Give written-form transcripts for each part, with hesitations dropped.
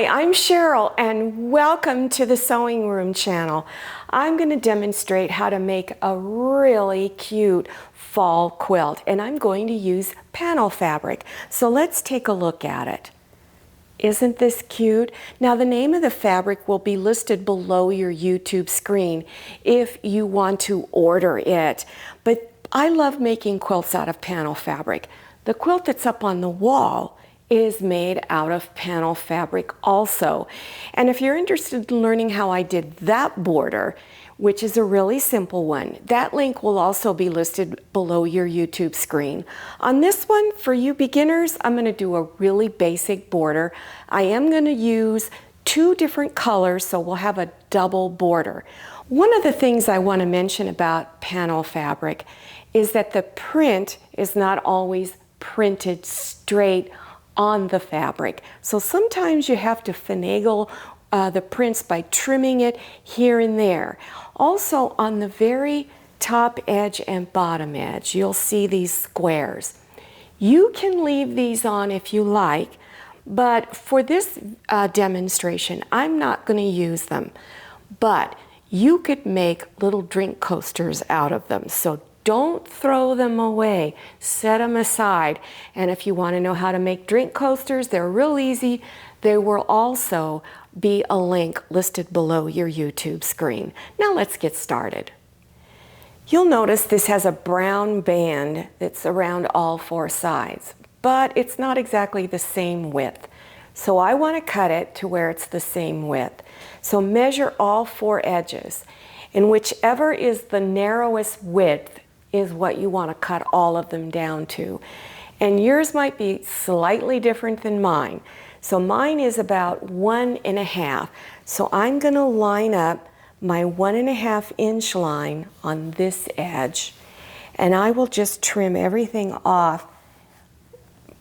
Hi, I'm Cheryl and welcome to the Sewing Room channel. I'm going to demonstrate how to make a really cute fall quilt, and I'm going to use panel fabric. So let's take a look at it. Isn't this cute? Now the name of the fabric will be listed below your YouTube screen if you want to order it. But I love making quilts out of panel fabric. The quilt that's up on the wall is made out of panel fabric also. And if you're interested in learning how I did that border, which is a really simple one, that link will also be listed below your YouTube screen. On this one, for you beginners, I'm going to do a really basic border. I am going to use two different colors, so we'll have a double border. One of the things I want to mention about panel fabric is that the print is not always printed straight on the fabric. So sometimes you have to finagle the prints by trimming it here and there. Also on the very top edge and bottom edge, you'll see these squares. You can leave these on if you like, but for this demonstration, I'm not going to use them. But you could make little drink coasters out of them. So don't throw them away, set them aside. And if you want to know how to make drink coasters, they're real easy. There will also be a link listed below your YouTube screen. Now let's get started. You'll notice this has a brown band that's around all four sides, but it's not exactly the same width. So I want to cut it to where it's the same width. So measure all four edges, and whichever is the narrowest width is what you want to cut all of them down to. And yours might be slightly different than mine. So mine is about 1.5. So I'm going to line up my 1.5 inch line on this edge, and I will just trim everything off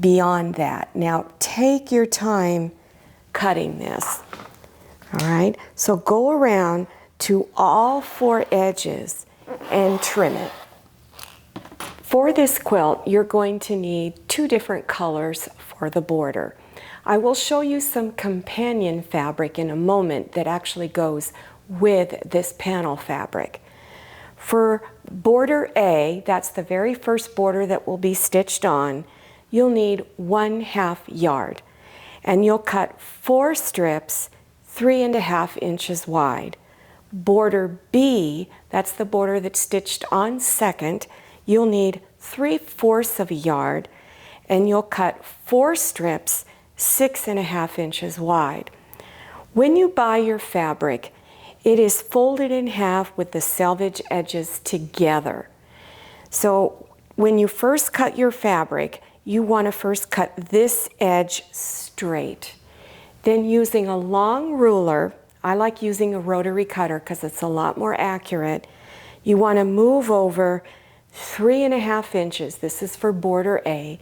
beyond that. Now take your time cutting this. All right, so go around to all four edges and trim it. For this quilt, you're going to need two different colors for the border. I will show you some companion fabric in a moment that actually goes with this panel fabric. For border A, that's the very first border that will be stitched on, you'll need 1/2 yard. And you'll cut 4 strips 3.5 inches wide. Border B, that's the border that's stitched on second, you'll need 3/4 of a yard, and you'll cut 4 strips 6.5 inches wide. When you buy your fabric, it is folded in half with the selvage edges together. So when you first cut your fabric, you want to first cut this edge straight. Then using a long ruler, I like using a rotary cutter because it's a lot more accurate, you want to move over 3.5 inches, this is for border A,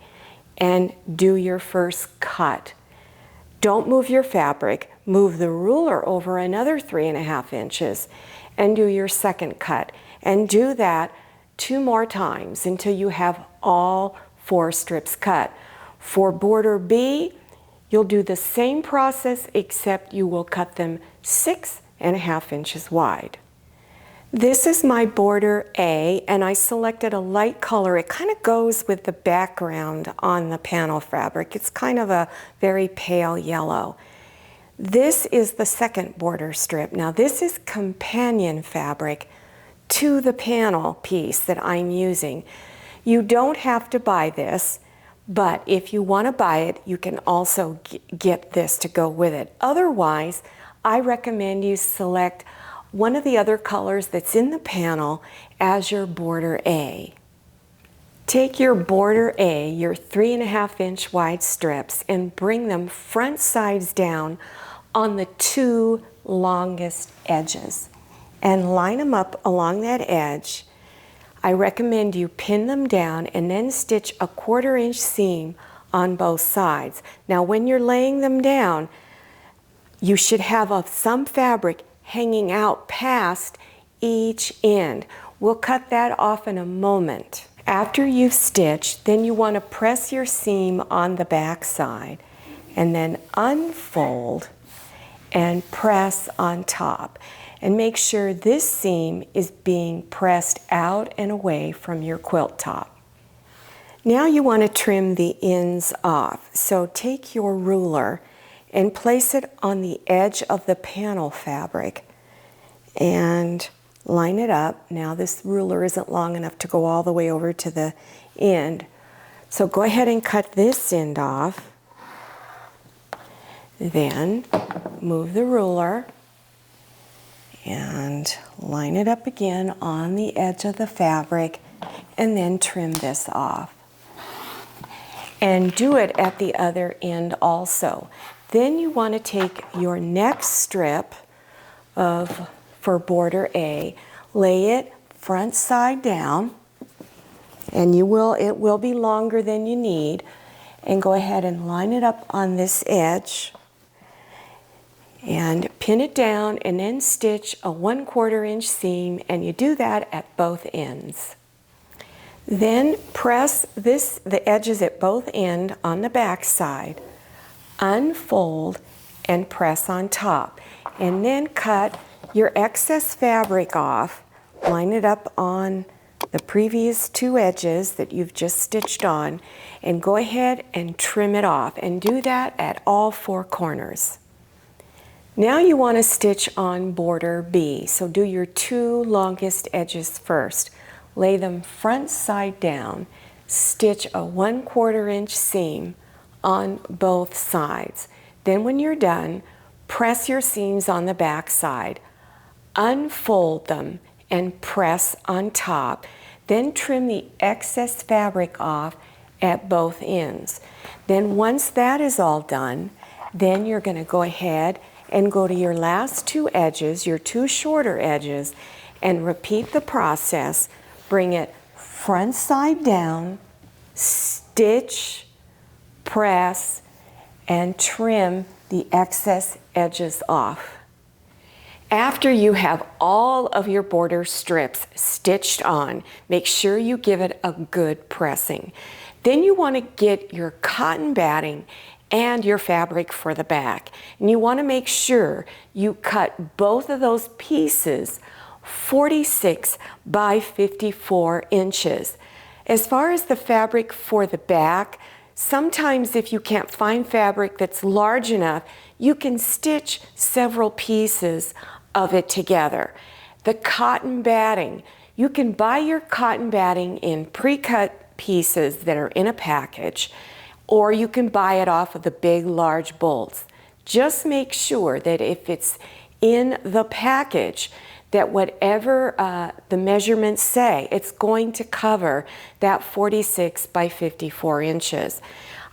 and do your first cut. Don't move your fabric, move the ruler over another 3.5 inches and do your second cut. And do that 2 more times until you have all 4 strips cut. For border B, you'll do the same process except you will cut them 6.5 inches wide. This is my border A, and I selected a light color. It kind of goes with the background on the panel fabric. It's kind of a very pale yellow. This is the second border strip. Now this is companion fabric to the panel piece that I'm using. You don't have to buy this, but if you want to buy it, you can also get this to go with it. Otherwise, I recommend you select one of the other colors that's in the panel as your border A. Take your border A, your 3.5 inch wide strips, and bring them front sides down on the 2 longest edges and line them up along that edge. I recommend you pin them down and then stitch a 1/4 inch seam on both sides. Now when you're laying them down, you should have some fabric hanging out past each end. We'll cut that off in a moment. After you've stitched, then you want to press your seam on the back side and then unfold and press on top. And make sure this seam is being pressed out and away from your quilt top. Now you want to trim the ends off. So take your ruler and place it on the edge of the panel fabric and line it up. Now this ruler isn't long enough to go all the way over to the end. So go ahead and cut this end off. Then move the ruler and line it up again on the edge of the fabric and then trim this off. And do it at the other end also. Then you want to take your next strip for border A, lay it front side down, and it will be longer than you need, and go ahead and line it up on this edge and pin it down and then stitch a 1/4 inch seam, and you do that at both ends. Then press the edges at both ends on the back side, unfold and press on top, and then cut your excess fabric off, line it up on the previous 2 edges that you've just stitched on, and go ahead and trim it off, and do that at all 4 corners. Now you want to stitch on border B, so do your 2 longest edges first. Lay them front side down, stitch a 1/4 inch seam on both sides. Then when you're done, press your seams on the back side, unfold them and press on top. Then trim the excess fabric off at both ends. Then once that is all done, then you're going to go ahead and go to your last 2 edges, your 2 shorter edges, and repeat the process. Bring it front side down, stitch, press, and trim the excess edges off. After you have all of your border strips stitched on, make sure you give it a good pressing. Then you want to get your cotton batting and your fabric for the back. And you want to make sure you cut both of those pieces 46 by 54 inches. As far as the fabric for the back, sometimes if you can't find fabric that's large enough, you can stitch several pieces of it together. The cotton batting, you can buy your cotton batting in pre-cut pieces that are in a package, or you can buy it off of the big large bolts. Just make sure that if it's in the package, that whatever the measurements say, it's going to cover that 46 by 54 inches.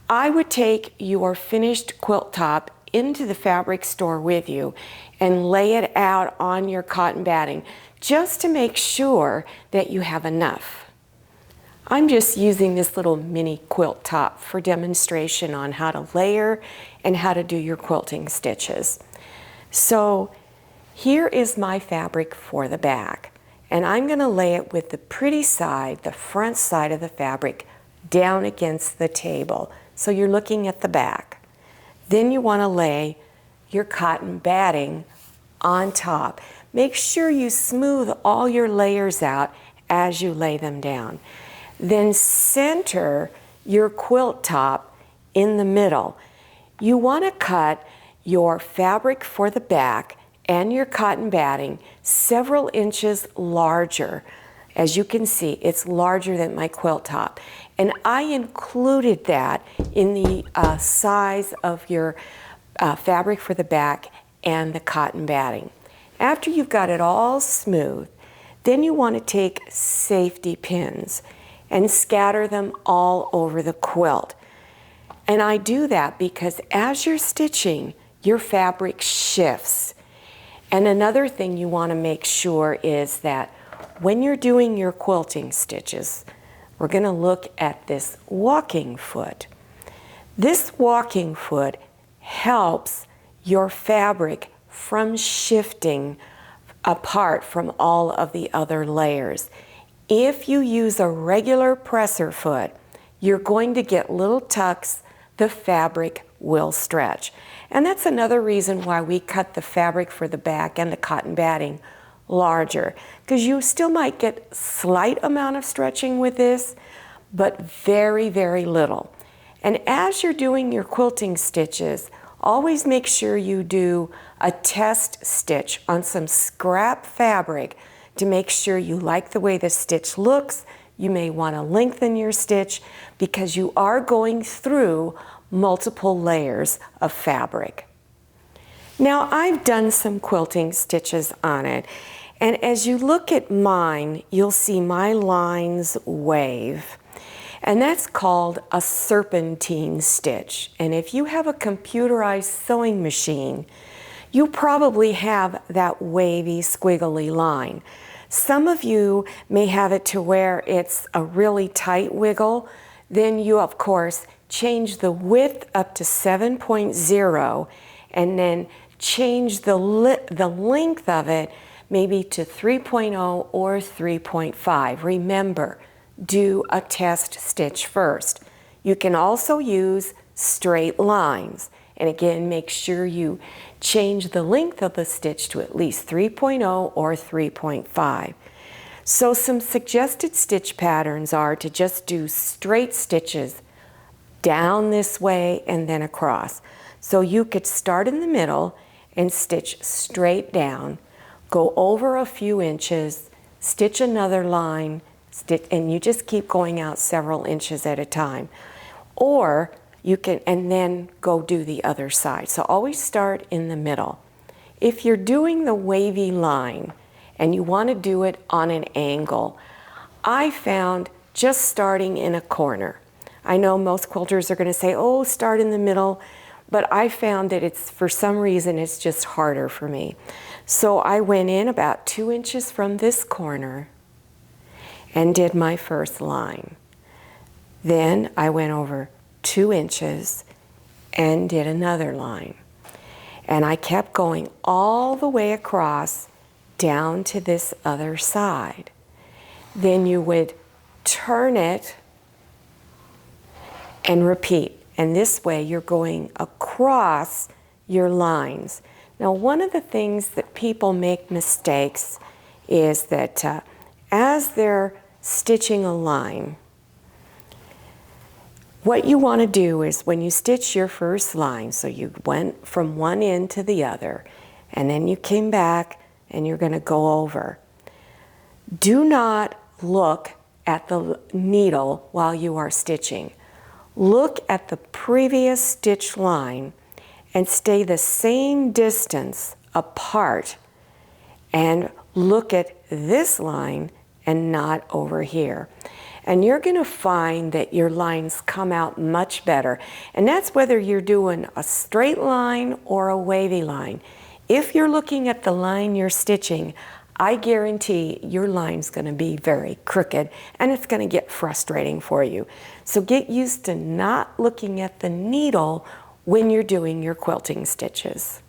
I would take your finished quilt top into the fabric store with you and lay it out on your cotton batting just to make sure that you have enough. I'm just using this little mini quilt top for demonstration on how to layer and how to do your quilting stitches. So here is my fabric for the back, and I'm going to lay it with the pretty side, the front side of the fabric, down against the table. So you're looking at the back. Then you want to lay your cotton batting on top. Make sure you smooth all your layers out as you lay them down. Then center your quilt top in the middle. You want to cut your fabric for the back and your cotton batting several inches larger. As you can see, it's larger than my quilt top. And I included that in the size of your fabric for the back and the cotton batting. After you've got it all smooth, then you want to take safety pins and scatter them all over the quilt. And I do that because as you're stitching, your fabric shifts. And another thing you want to make sure is that when you're doing your quilting stitches, we're going to look at this walking foot. This walking foot helps your fabric from shifting apart from all of the other layers. If you use a regular presser foot, you're going to get little tucks, the fabric will stretch. And that's another reason why we cut the fabric for the back and the cotton batting larger, because you still might get slight amount of stretching with this, but very, very little. And as you're doing your quilting stitches, always make sure you do a test stitch on some scrap fabric to make sure you like the way the stitch looks. You may want to lengthen your stitch because you are going through multiple layers of fabric. Now, I've done some quilting stitches on it, and as you look at mine, you'll see my lines wave. And that's called a serpentine stitch. And if you have a computerized sewing machine, you probably have that wavy, squiggly line. Some of you may have it to where it's a really tight wiggle. Then you, of course, change the width up to 7.0 and then change the length of it maybe to 3.0 or 3.5. Remember, do a test stitch first. You can also use straight lines. And again, make sure you change the length of the stitch to at least 3.0 or 3.5. So some suggested stitch patterns are to just do straight stitches down this way and then across. So you could start in the middle and stitch straight down, go over a few inches, stitch another line, and you just keep going out several inches at a time. Or you can, and then go do the other side. So always start in the middle. If you're doing the wavy line and you want to do it on an angle, I found just starting in a corner. I know most quilters are going to say, oh, start in the middle, but I found that it's, for some reason, it's just harder for me. So I went in about 2 inches from this corner and did my first line. Then I went over 2 inches and did another line. And I kept going all the way across down to this other side. Then you would turn it and repeat. And this way you're going across your lines. Now, one of the things that people make mistakes is that as they're stitching a line, what you want to do is when you stitch your first line, so you went from one end to the other, and then you came back and you're going to go over. Do not look at the needle while you are stitching. Look at the previous stitch line and stay the same distance apart, and look at this line and not over here. And you're going to find that your lines come out much better. And that's whether you're doing a straight line or a wavy line. If you're looking at the line you're stitching, I guarantee your line's going to be very crooked and it's going to get frustrating for you. So get used to not looking at the needle when you're doing your quilting stitches.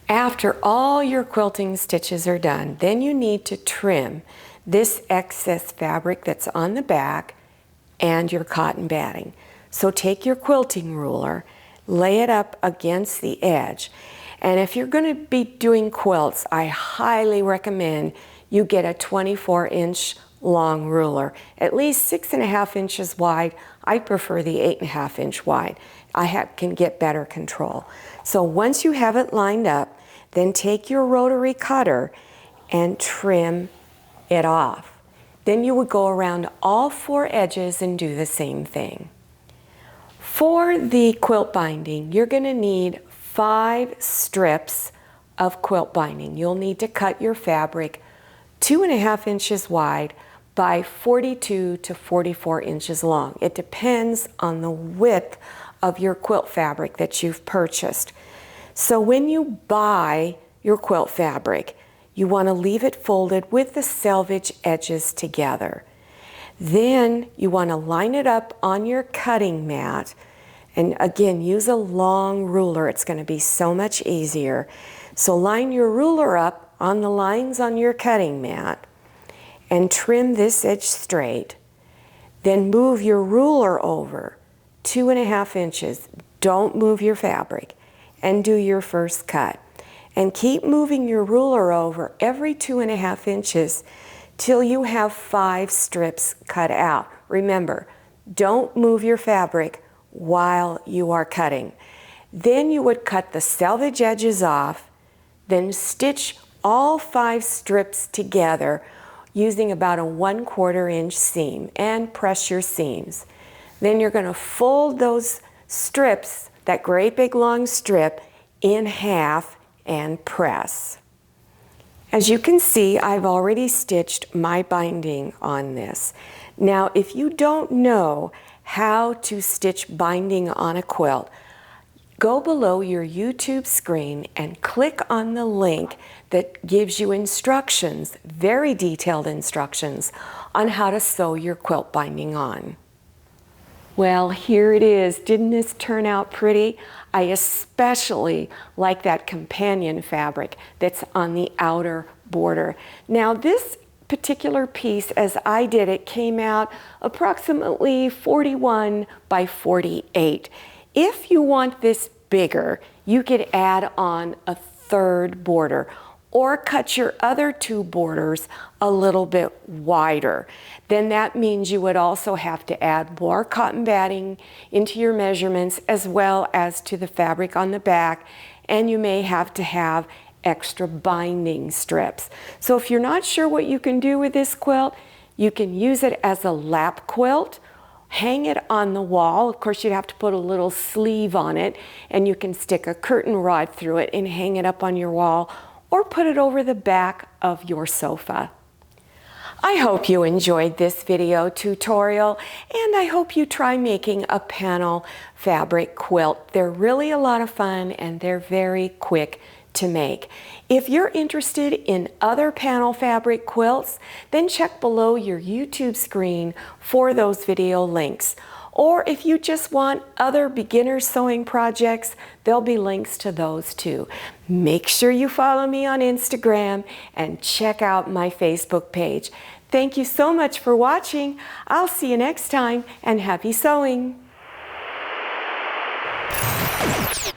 After all your quilting stitches are done, then you need to trim this excess fabric that's on the back and your cotton batting. So take your quilting ruler, lay it up against the edge. And if you're going to be doing quilts, I highly recommend you get a 24-inch long ruler, at least 6.5 inches wide. I prefer the 8.5 inch wide. I can get better control. So once you have it lined up, then take your rotary cutter and trim it off. Then you would go around all 4 edges and do the same thing. For the quilt binding, you're going to need 5 strips of quilt binding. You'll need to cut your fabric 2.5 inches wide by 42 to 44 inches long. It depends on the width of your quilt fabric that you've purchased. So when you buy your quilt fabric, you want to leave it folded with the selvage edges together. Then you want to line it up on your cutting mat. And again, use a long ruler. It's going to be so much easier. So line your ruler up on the lines on your cutting mat and trim this edge straight. Then move your ruler over 2.5 inches. Don't move your fabric and do your first cut. And keep moving your ruler over every 2.5 inches till you have 5 strips cut out. Remember, don't move your fabric while you are cutting. Then you would cut the selvage edges off, then stitch all 5 strips together using about a 1/4 inch seam and press your seams. Then you're going to fold those strips, that great big long strip, in half and press. As you can see, I've already stitched my binding on this. Now, if you don't know how to stitch binding on a quilt, go below your YouTube screen and click on the link that gives you instructions, very detailed instructions, on how to sew your quilt binding on. Well, here it is. Didn't this turn out pretty? I especially like that companion fabric that's on the outer border. Now, this particular piece, as I did it, came out approximately 41 by 48. If you want this bigger, you could add on a 3rd border or cut your other 2 borders a little bit wider. Then that means you would also have to add more cotton batting into your measurements as well as to the fabric on the back, and you may have to have extra binding strips. So if you're not sure what you can do with this quilt, you can use it as a lap quilt, hang it on the wall. Of course, you'd have to put a little sleeve on it, and you can stick a curtain rod through it and hang it up on your wall, or put it over the back of your sofa. I hope you enjoyed this video tutorial, and I hope you try making a panel fabric quilt. They're really a lot of fun, and they're very quick to make. If you're interested in other panel fabric quilts, then check below your YouTube screen for those video links. Or if you just want other beginner sewing projects, there'll be links to those too. Make sure you follow me on Instagram and check out my Facebook page. Thank you so much for watching. I'll see you next time, and happy sewing.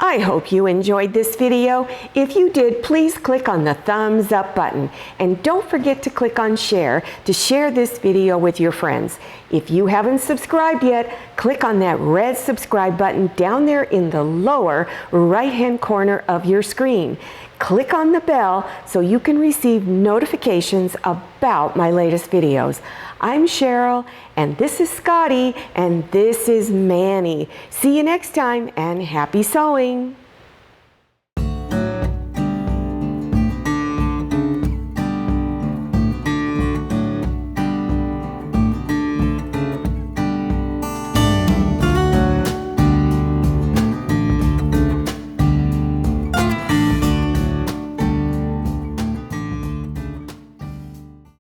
I hope you enjoyed this video. If you did, please click on the thumbs up button, and don't forget to click on share to share this video with your friends. If you haven't subscribed yet, click on that red subscribe button down there in the lower right-hand corner of your screen. Click on the bell so you can receive notifications about my latest videos. I'm Cheryl, and this is Scotty, and this is Manny. See you next time, and happy sewing!